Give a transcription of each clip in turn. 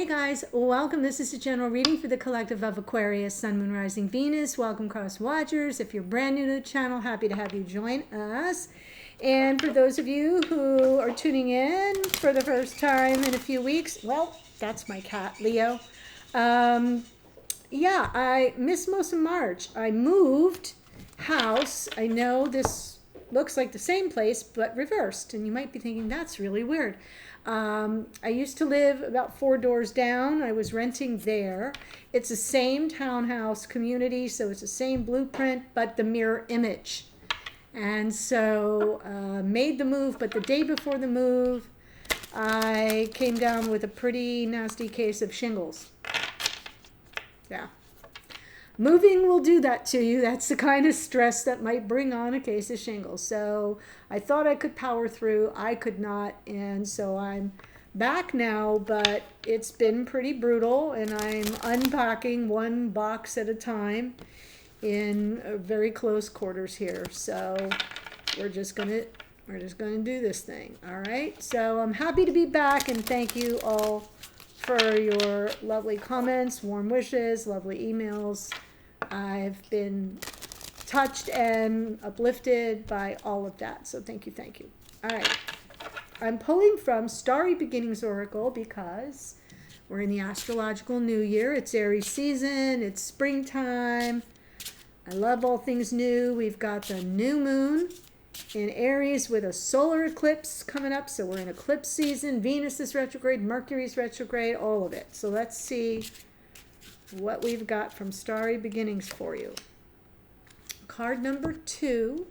Hey guys, welcome. This is a general reading for the collective of Aquarius, Sun, Moon, Rising, Venus. Welcome, cross watchers. If you're brand new to the channel, happy to have you join us. And for those of you who are tuning in for the first time in a few weeks, well, that's my cat, Leo. Yeah, I missed most of March. I moved house. I know this looks like the same place, but reversed. And you might be thinking, that's really weird. I used to live about 4 doors down. I was renting there. It's the same townhouse community, so it's the same blueprint, but the mirror image. And so made the move, but the day before the move, I came down with a pretty nasty case of shingles. Yeah. Moving will do that to you. That's the kind of stress that might bring on a case of shingles. So I thought I could power through. I could not. And so I'm back now, but it's been pretty brutal. And I'm unpacking one box at a time in very close quarters here. So we're just gonna do this thing. All right. So I'm happy to be back, and thank you all for your lovely comments, warm wishes, lovely emails. I've been touched and uplifted by all of that. So thank you, thank you. All right. I'm pulling from Starry Beginnings Oracle because we're in the astrological new year. It's Aries season. It's springtime. I love all things new. We've got the new moon in Aries with a solar eclipse coming up. So we're in eclipse season. Venus is retrograde, Mercury is retrograde, all of it. So let's see what we've got from Starry Beginnings for you. Card number 2,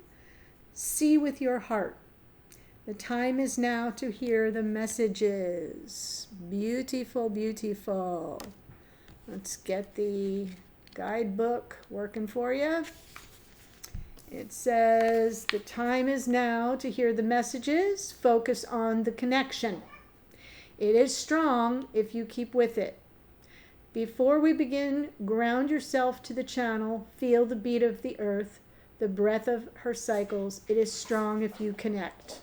see with your heart. The time is now to hear the messages. Beautiful, beautiful. Let's get the guidebook working for you. It says, the time is now to hear the messages. Focus on the connection. It is strong if you keep with it. Before we begin, ground yourself to the channel. Feel the beat of the earth, the breath of her cycles. It is strong if you connect.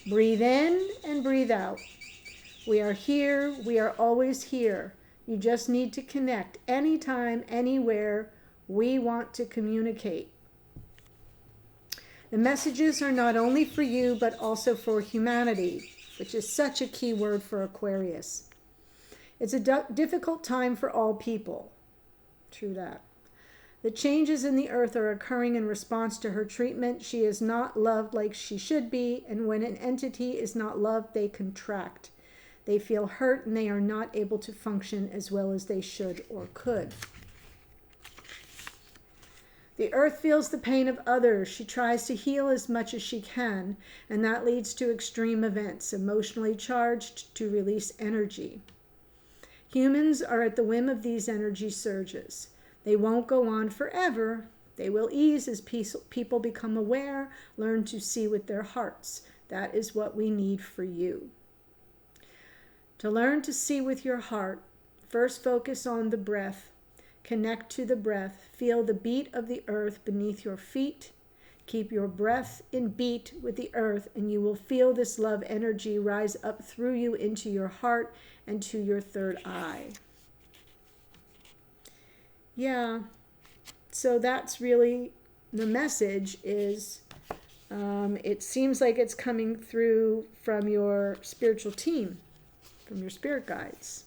Breathe in and breathe out. We are here. We are always here. You just need to connect anytime, anywhere. We want to communicate. The messages are not only for you, but also for humanity, which is such a key word for Aquarius. It's a difficult time for all people. True that. The changes in the earth are occurring in response to her treatment. She is not loved like she should be, and when an entity is not loved, they contract. They feel hurt, and they are not able to function as well as they should or could. The earth feels the pain of others. She tries to heal as much as she can, and that leads to extreme events, emotionally charged, to release energy. Humans are at the whim of these energy surges. They won't go on forever. They will ease as people become aware, learn to see with their hearts. That is what we need for you. To learn to see with your heart, first focus on the breath. Connect to the breath. Feel the beat of the earth beneath your feet. Keep your breath in beat with the earth, and you will feel this love energy rise up through you into your heart and to your third eye. Yeah, so that's really the message is, it seems like it's coming through from your spiritual team, from your spirit guides.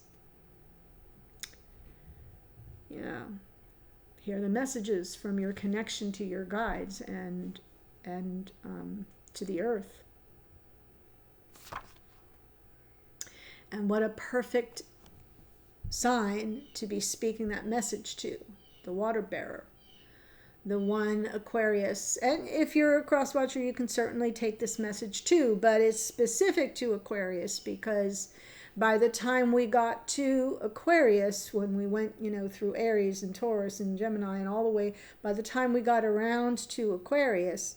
Yeah. Hear the messages from your connection to your guides and to the earth. And what a perfect sign to be speaking that message to, the water bearer, the one Aquarius. And if you're a cross watcher, you can certainly take this message too, but it's specific to Aquarius because by the time we got to Aquarius, when we went, through Aries and Taurus and Gemini and all the way, by the time we got around to Aquarius,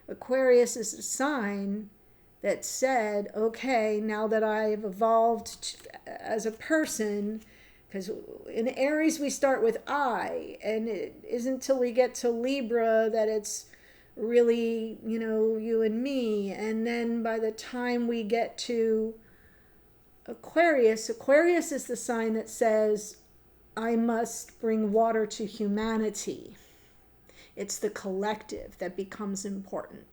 Aquarius is a sign that said, okay, now that I've evolved as a person, because in Aries we start with I, and it isn't until we get to Libra that it's really, you and me. And then by the time we get to Aquarius. Aquarius is the sign that says, I must bring water to humanity. It's the collective that becomes important.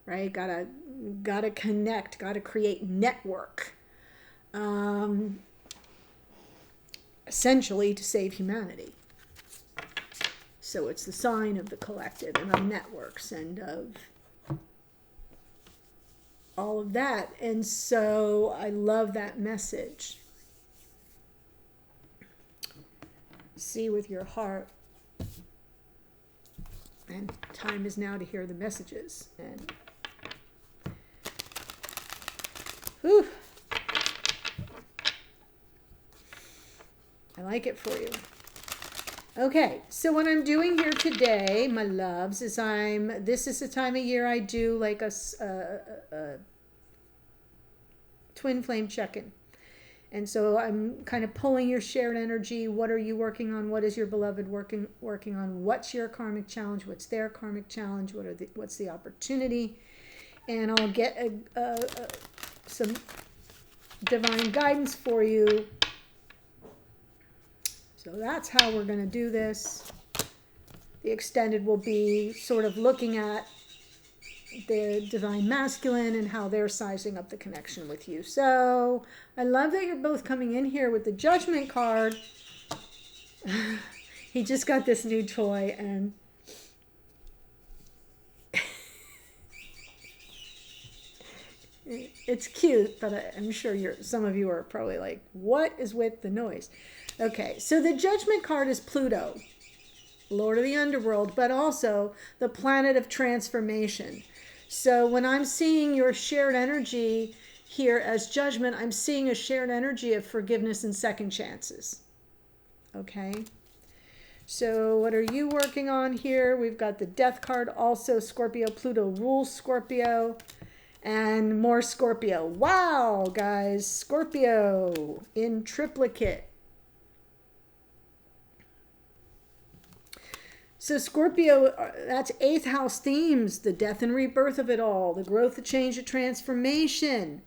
Right? Gotta connect, gotta create network. Essentially to save humanity. So it's the sign of the collective and of networks and of all of that. And so I love that message. See with your heart. And time is now to hear the messages. And whew, I like it for you. Okay, so what I'm doing here today, my loves, is this is the time of year I do like a twin flame check-in. And so I'm kind of pulling your shared energy. What are you working on? What is your beloved working on? What's your karmic challenge? What's their karmic challenge? What's the opportunity? And I'll get some divine guidance for you. So that's how we're going to do this. The extended will be sort of looking at the divine masculine and how they're sizing up the connection with you. So I love that you're both coming in here with the Judgment card. He just got this new toy and it's cute, but I'm sure some of you are probably like, what is with the noise? Okay, so the Judgment card is Pluto, Lord of the Underworld, but also the planet of transformation. So when I'm seeing your shared energy here as Judgment, I'm seeing a shared energy of forgiveness and second chances. Okay? So what are you working on here? We've got the Death card, also Scorpio. Pluto rules Scorpio. And more Scorpio. Wow, guys. Scorpio in triplicate. So Scorpio, that's 8th house themes, the death and rebirth of it all, the growth, the change, the transformation.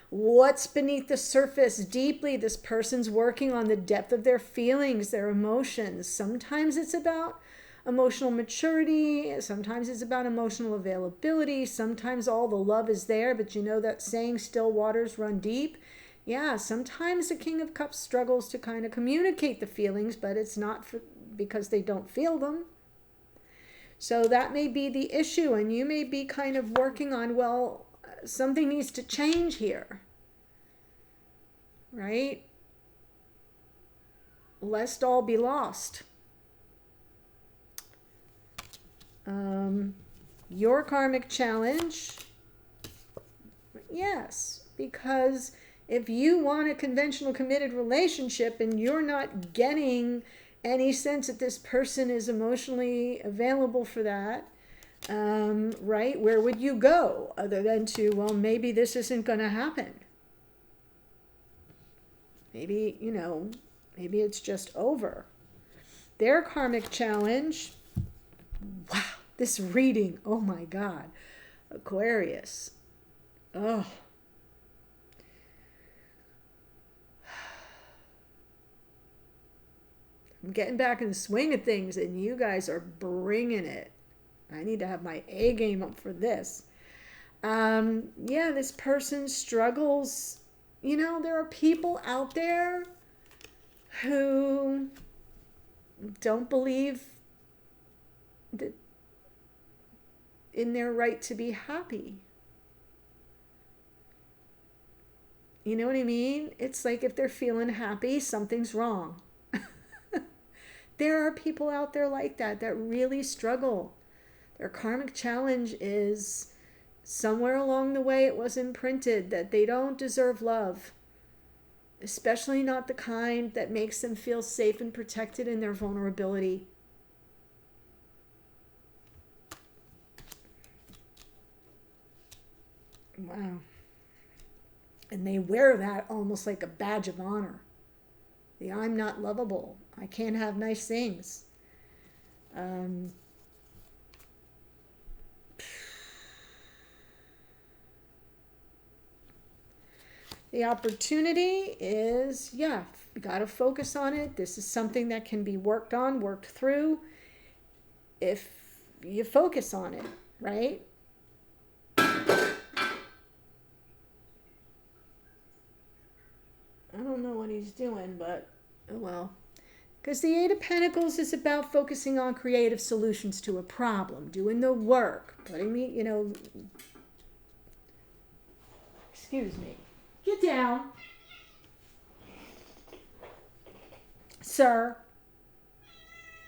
What's beneath the surface deeply? This person's working on the depth of their feelings, their emotions. Sometimes it's about emotional maturity. Sometimes it's about emotional availability. Sometimes all the love is there, but you know that saying, still waters run deep. Yeah, sometimes the King of Cups struggles to kind of communicate the feelings, but it's not because they don't feel them. So that may be the issue, and you may be kind of working on, well, something needs to change here, right? Lest all be lost. Your karmic challenge, yes, because if you want a conventional committed relationship and you're not getting any sense that this person is emotionally available for that, right? Where would you go other than to, well, maybe this isn't going to happen. Maybe, maybe it's just over. Their karmic challenge, wow, this reading, oh my God, Aquarius. Oh. I'm getting back in the swing of things, and you guys are bringing it. I need to have my A game up for this. Yeah, this person struggles. There are people out there who don't believe that in their right to be happy. You know what I mean? It's like if they're feeling happy, something's wrong. There are people out there like that really struggle. Their karmic challenge is somewhere along the way it was imprinted that they don't deserve love, especially not the kind that makes them feel safe and protected in their vulnerability. Wow. And they wear that almost like a badge of honor. The I'm not lovable. I can't have nice things. The opportunity is, yeah, you got to focus on it. This is something that can be worked on, worked through, if you focus on it, right? I don't know what he's doing, but oh well. Because the Eight of Pentacles is about focusing on creative solutions to a problem, doing the work, putting me, excuse me. Get down. Sir.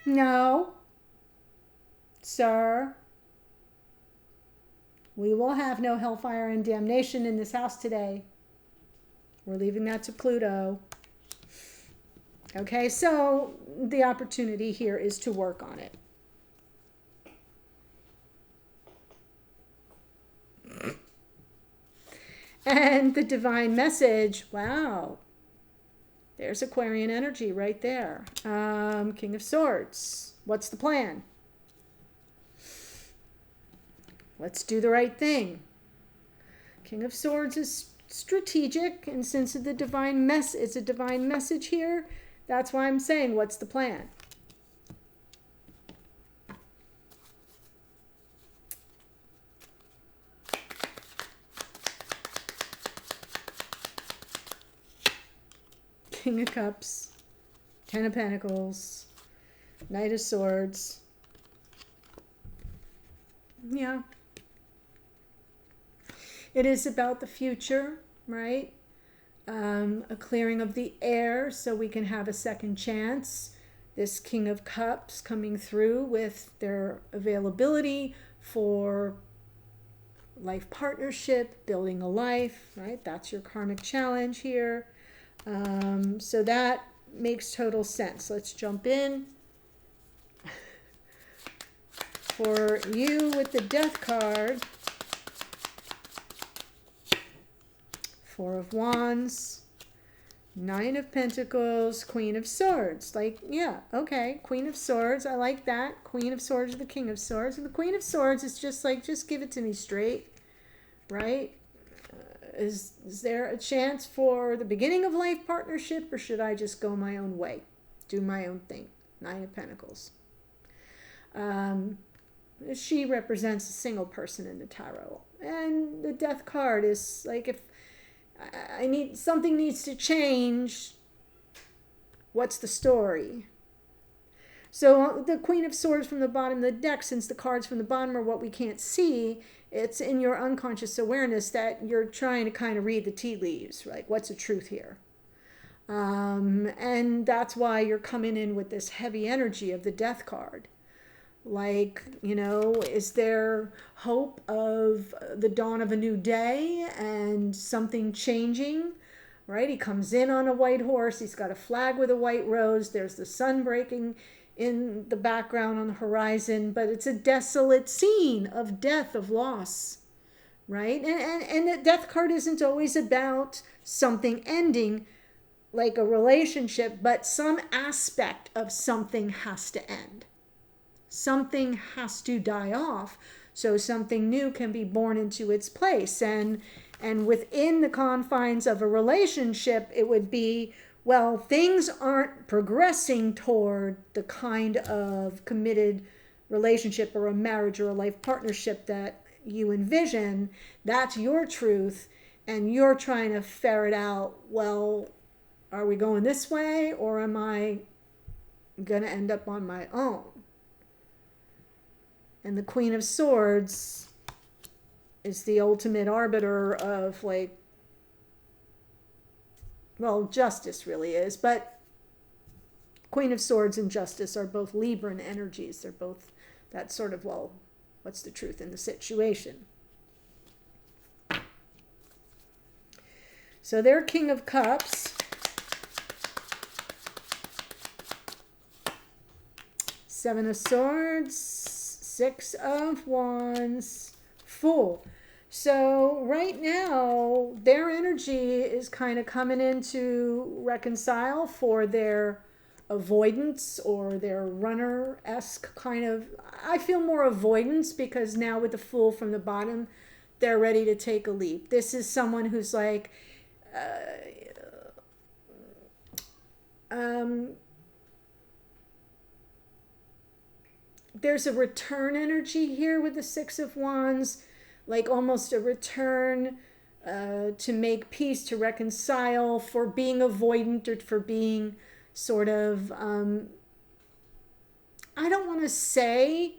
No. Sir. We will have no hellfire and damnation in this house today. We're leaving that to Pluto. Okay, so the opportunity here is to work on it. And the divine message, wow. There's Aquarian energy right there. King of Swords. What's the plan? Let's do the right thing. King of Swords is strategic, and since it's a divine message here, that's why I'm saying, what's the plan? King of Cups, Ten of Pentacles, Knight of Swords. Yeah. It is about the future, right? A clearing of the air so we can have a second chance. This King of Cups coming through with their availability for life partnership, building a life, right? That's your karmic challenge here. So that makes total sense. Let's jump in. For you with the Death card, Four of Wands, Nine of Pentacles, Queen of Swords. Like, yeah, okay, Queen of Swords. I like that. Queen of Swords or the King of Swords. And the Queen of Swords is just like, just give it to me straight, right? Is there a chance for the beginning of life partnership, or should I just go my own way, do my own thing? Nine of Pentacles. She represents a single person in the tarot, and the Death card is like, if something needs to change, what's the story? So the Queen of Swords from the bottom of the deck, since the cards from the bottom are what we can't see, it's in your unconscious awareness that you're trying to kind of read the tea leaves, like, what's the truth here? And that's why you're coming in with this heavy energy of the Death card. Like, is there hope of the dawn of a new day and something changing, right? He comes in on a white horse. He's got a flag with a white rose. There's the sun breaking in the background on the horizon, but it's a desolate scene of death, of loss, right? And the Death card isn't always about something ending, like a relationship, but some aspect of something has to end. Something has to die off so something new can be born into its place. And within the confines of a relationship, it would be, well, things aren't progressing toward the kind of committed relationship or a marriage or a life partnership that you envision. That's your truth, and you're trying to ferret out, well, are we going this way, or am I going to end up on my own? And the Queen of Swords is the ultimate arbiter of, like, well, justice really is, but Queen of Swords and justice are both Libran energies. They're both that sort of, well, what's the truth in the situation? So they're King of Cups. Seven of Swords, Six of Wands, Fool. So right now, their energy is kind of coming in to reconcile for their avoidance or their runner-esque kind of, I feel more avoidance, because now with the Fool from the bottom, they're ready to take a leap. This is someone who's like, there's a return energy here with the Six of Wands, like almost a return to make peace, to reconcile, for being avoidant, or for being sort of, I don't want to say,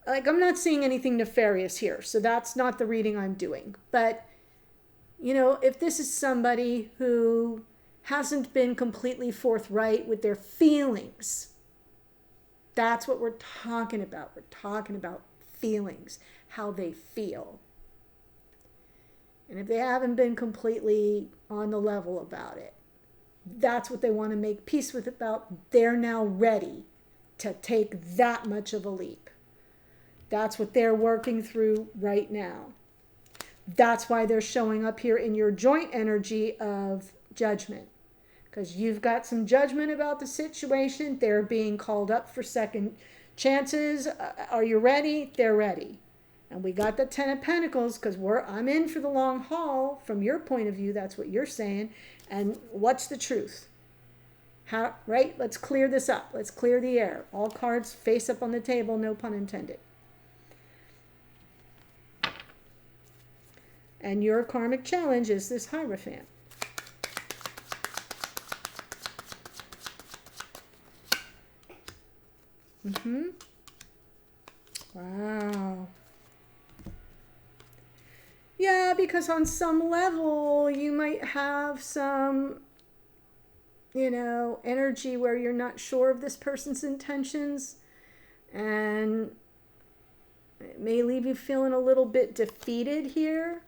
like, I'm not seeing anything nefarious here, so that's not the reading I'm doing. But, you know, if this is somebody who hasn't been completely forthright with their feelings, that's what we're talking about. We're talking about feelings, how they feel. And if they haven't been completely on the level about it, that's what they want to make peace with about. They're now ready to take that much of a leap. That's what they're working through right now. That's why they're showing up here in your joint energy of judgment. Because you've got some judgment about the situation. They're being called up for second chances. Are you ready? They're ready. And we got the Ten of Pentacles because I'm in for the long haul. From your point of view, that's what you're saying. And what's the truth? How, right? Let's clear this up. Let's clear the air. All cards face up on the table, no pun intended. And your karmic challenge is this Hierophant. Wow. Yeah, because on some level you might have some, you know, energy where you're not sure of this person's intentions, and it may leave you feeling a little bit defeated here,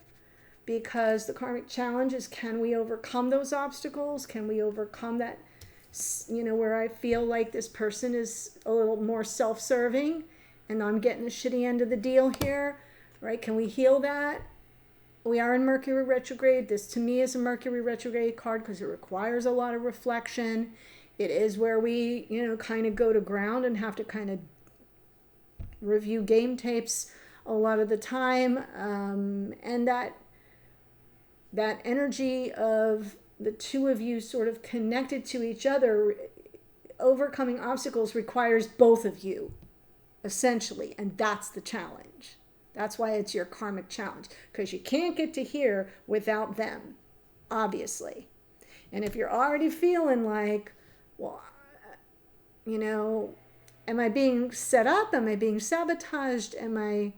because the karmic challenge is, can we overcome those obstacles? Can we overcome that, you know, where I feel like this person is a little more self-serving and I'm getting the shitty end of the deal here, right? Can we heal that? We are in Mercury retrograde. This to me is a Mercury retrograde card because it requires a lot of reflection. It is where we, you know, kind of go to ground and have to kind of review game tapes a lot of the time. And that energy of the two of you sort of connected to each other, overcoming obstacles requires both of you, essentially. And that's the challenge. That's why it's your karmic challenge, because you can't get to here without them, obviously. And if you're already feeling like, well, you know, am I being set up? Am I being sabotaged? Am I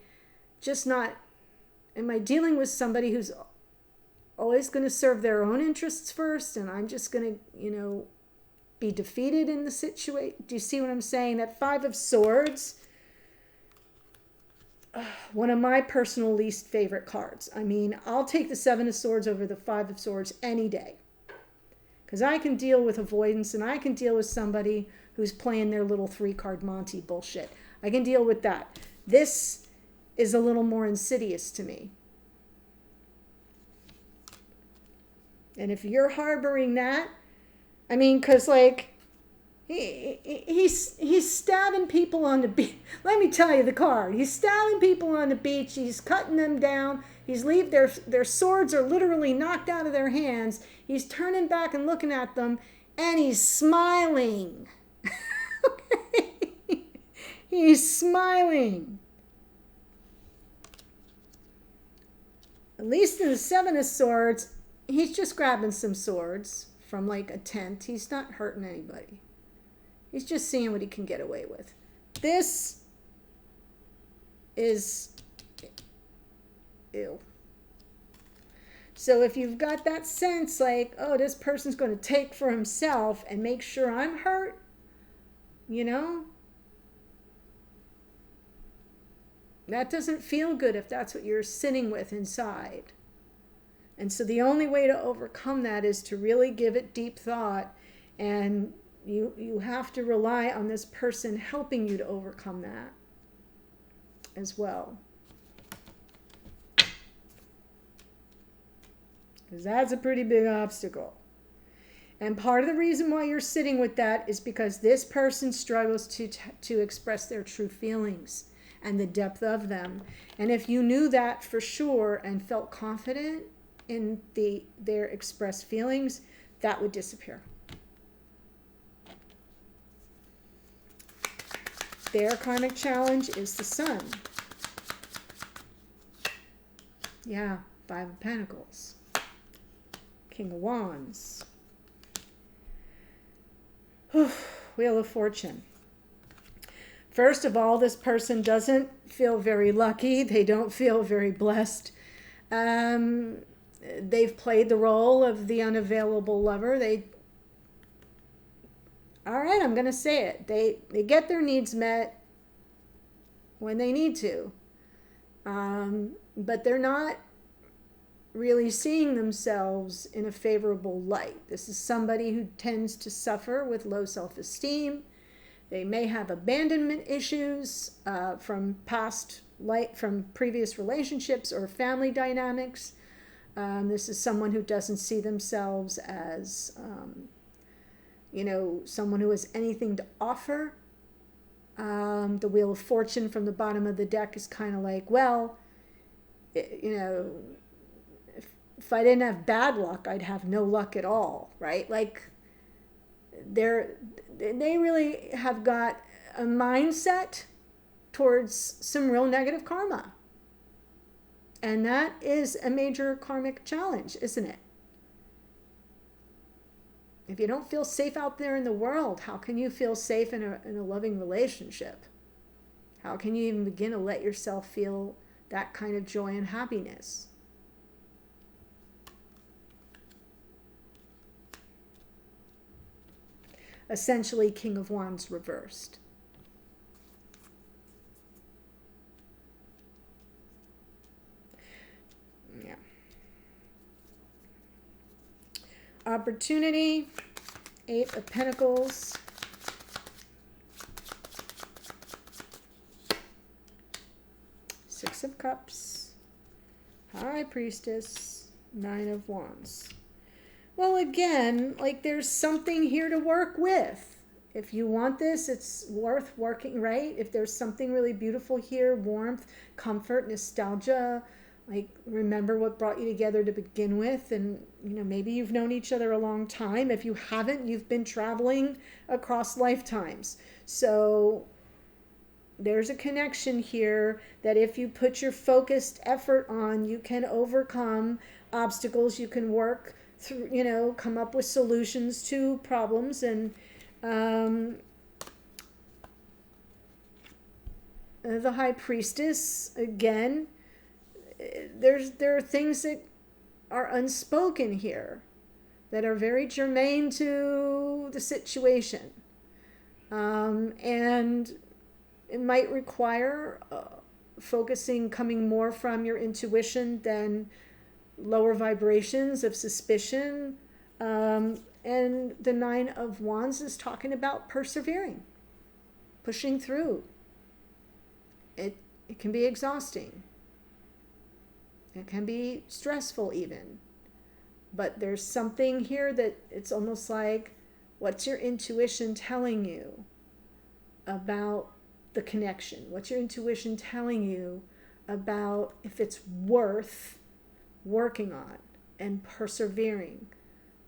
dealing with somebody who's always going to serve their own interests first, and I'm just going to, you know, be defeated in the situation? Do you see what I'm saying? That Five of Swords, one of my personal least favorite cards. I mean, I'll take the Seven of Swords over the Five of Swords any day, because I can deal with avoidance, and I can deal with somebody who's playing their little 3-card Monty bullshit. I can deal with that. This is a little more insidious to me. And if you're harboring that, I mean, because, like, he's stabbing people on the beach. Let me tell you the card. He's stabbing people on the beach. He's cutting them down. He's their swords are literally knocked out of their hands. He's turning back and looking at them, and he's smiling. Okay? He's smiling. At least in the Seven of Swords, he's just grabbing some swords from like a tent. He's not hurting anybody. He's just seeing what he can get away with. This is ew. So if you've got that sense like, oh, this person's going to take for himself and make sure I'm hurt, you know, that doesn't feel good if that's what you're sitting with inside. And so the only way to overcome that is to really give it deep thought, and you have to rely on this person helping you to overcome that as well. Because that's a pretty big obstacle. And part of the reason why you're sitting with that is because this person struggles to express their true feelings and the depth of them. And if you knew that for sure and felt confident, in their expressed feelings, that would disappear. Their karmic challenge is the Sun. Yeah, Five of Pentacles. King of Wands. Wheel of Fortune. First of all, this person doesn't feel very lucky. They don't feel very blessed. They've played the role of the unavailable lover. All right, I'm going to say it. They get their needs met when they need to. But they're not really seeing themselves in a favorable light. This is somebody who tends to suffer with low self-esteem. They may have abandonment issues from previous relationships or family dynamics. This is someone who doesn't see themselves as, someone who has anything to offer. The Wheel of Fortune from the bottom of the deck is kind of like, well, if I didn't have bad luck, I'd have no luck at all, right? Like, they really have got a mindset towards some real negative karma. And that is a major karmic challenge, isn't it? If you don't feel safe out there in the world, how can you feel safe in a loving relationship? How can you even begin to let yourself feel that kind of joy and happiness? Essentially, King of Wands reversed. Yeah. Opportunity, Eight of Pentacles. Six of Cups. High Priestess. Nine of Wands. Well, again, like, there's something here to work with. If you want this, it's worth working, right? If there's something really beautiful here, warmth, comfort, nostalgia, like, remember what brought you together to begin with. And, maybe you've known each other a long time. If you haven't, you've been traveling across lifetimes. So there's a connection here that if you put your focused effort on, you can overcome obstacles. You can work through, come up with solutions to problems. And the High Priestess, again, there are things that are unspoken here that are very germane to the situation. And it might require coming more from your intuition than lower vibrations of suspicion. And the Nine of Wands is talking about persevering, pushing through. It can be exhausting. It can be stressful even. But there's something here that it's almost like, what's your intuition telling you about the connection? What's your intuition telling you about if it's worth working on and persevering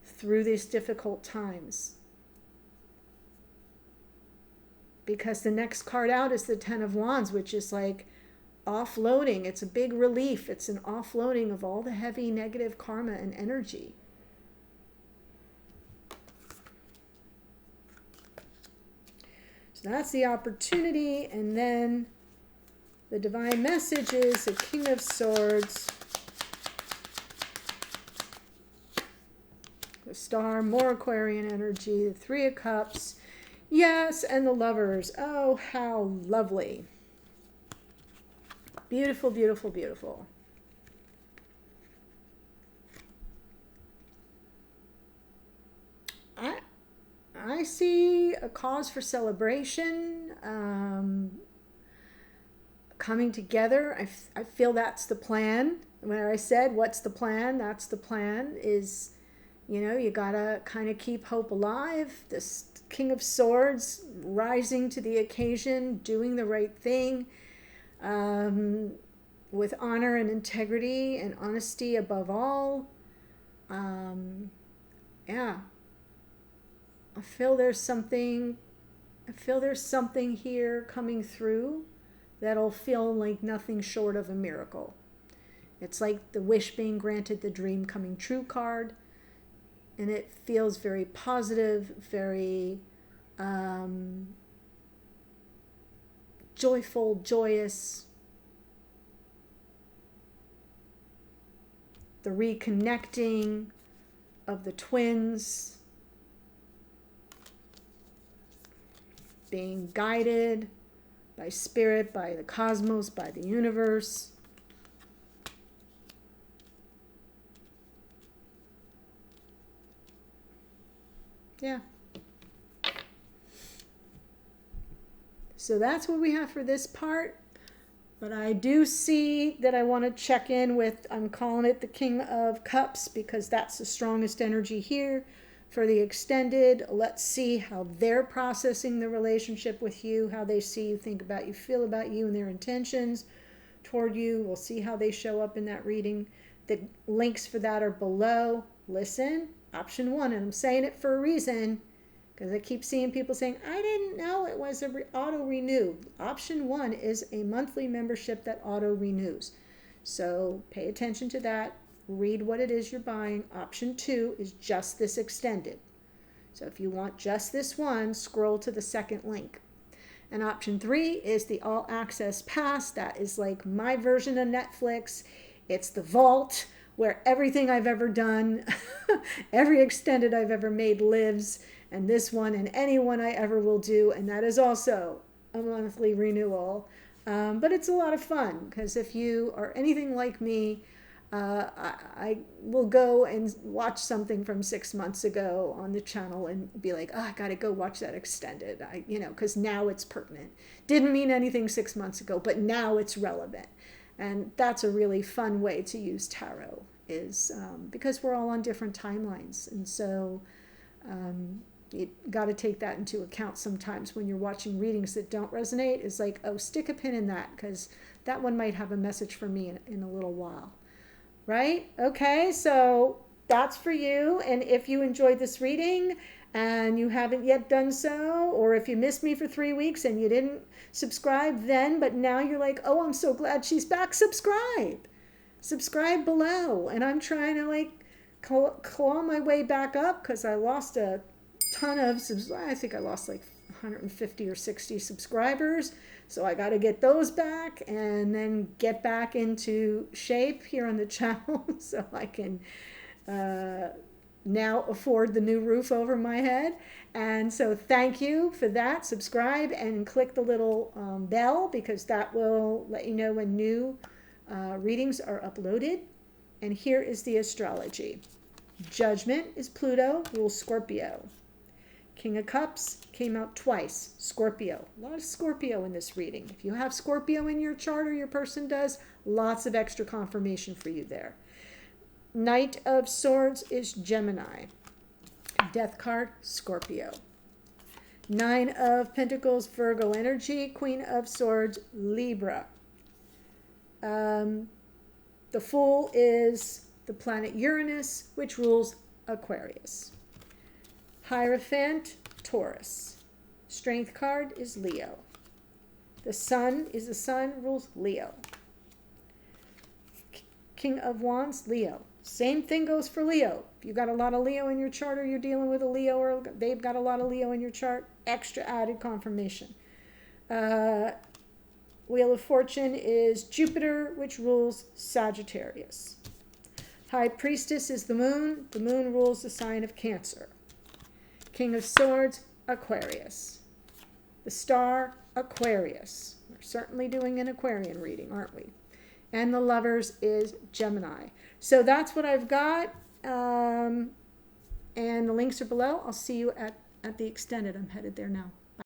through these difficult times? Because the next card out is the Ten of Wands, which is like offloading. It's a big relief. It's an offloading of all the heavy negative karma and energy. So that's the opportunity. And then the divine message is the King of Swords, the Star, more Aquarian energy, the Three of Cups, yes, and the Lovers. Oh, how lovely. Beautiful, beautiful, beautiful. I see a cause for celebration, coming together. I feel that's the plan. When I said, what's the plan? That's the plan is, you gotta kind of keep hope alive. This King of Swords rising to the occasion, doing the right thing. with honor and integrity and honesty above all. Yeah. I feel there's something here coming through that'll feel like nothing short of a miracle. It's like the wish being granted, the dream coming true card. And it feels very positive, very joyful, joyous. The reconnecting of the twins. Being guided by spirit, by the cosmos, by the universe. Yeah. So that's what we have for this part. But I do see that I want to check in with, I'm calling it the King of Cups because that's the strongest energy here for the extended. Let's see how they're processing the relationship with you, how they see you, think about you, feel about you, and their intentions toward you. We'll see how they show up in that reading. The links for that are below. Listen, option 1, and I'm saying it for a reason because I keep seeing people saying, I didn't know it was auto-renew. Option 1 is a monthly membership that auto-renews. So pay attention to that. Read what it is you're buying. Option 2 is just this extended. So if you want just this one, scroll to the second link. And option 3 is the all access pass. That is like my version of Netflix. It's the vault where everything I've ever done, every extended I've ever made lives, and this one and any one I ever will do. And that is also a monthly renewal. But it's a lot of fun because if you are anything like me, I will go and watch something from 6 months ago on the channel and be like, oh, I got to go watch that extended, because now it's pertinent. Didn't mean anything 6 months ago, but now it's relevant. And that's a really fun way to use tarot is because we're all on different timelines. And so you got to take that into account sometimes when you're watching readings that don't resonate. It's like, oh, stick a pin in that because that one might have a message for me in a little while. Right? Okay, so that's for you. And if you enjoyed this reading and you haven't yet done so, or if you missed me for 3 weeks and you didn't subscribe then, but now you're like, oh, I'm so glad she's back, subscribe. Subscribe below. And I'm trying to claw my way back up because I lost a ton of, I think I lost like 150 or 60 subscribers. So I got to get those back and then get back into shape here on the channel so I can now afford the new roof over my head. And so thank you for that. Subscribe and click the little bell because that will let you know when new readings are uploaded. And here is the astrology. Judgment is Pluto, rules Scorpio. King of Cups came out twice, Scorpio. A lot of Scorpio in this reading. If you have Scorpio in your chart or your person does, lots of extra confirmation for you there. Knight of Swords is Gemini. Death card, Scorpio. 9 of Pentacles, Virgo energy. Queen of Swords, Libra. The Fool is the planet Uranus, which rules Aquarius. Hierophant, Taurus. Strength card is Leo. The Sun is the Sun, rules Leo. King of Wands, Leo. Same thing goes for Leo. If you got a lot of Leo in your chart or you're dealing with a Leo or they've got a lot of Leo in your chart, extra added confirmation. Wheel of Fortune is Jupiter, which rules Sagittarius. High Priestess is the Moon. The Moon rules the sign of Cancer. King of Swords, Aquarius. The Star, Aquarius. We're certainly doing an Aquarian reading, aren't we? And the Lovers is Gemini. So that's what I've got. And the links are below. I'll see you at the extended. I'm headed there now.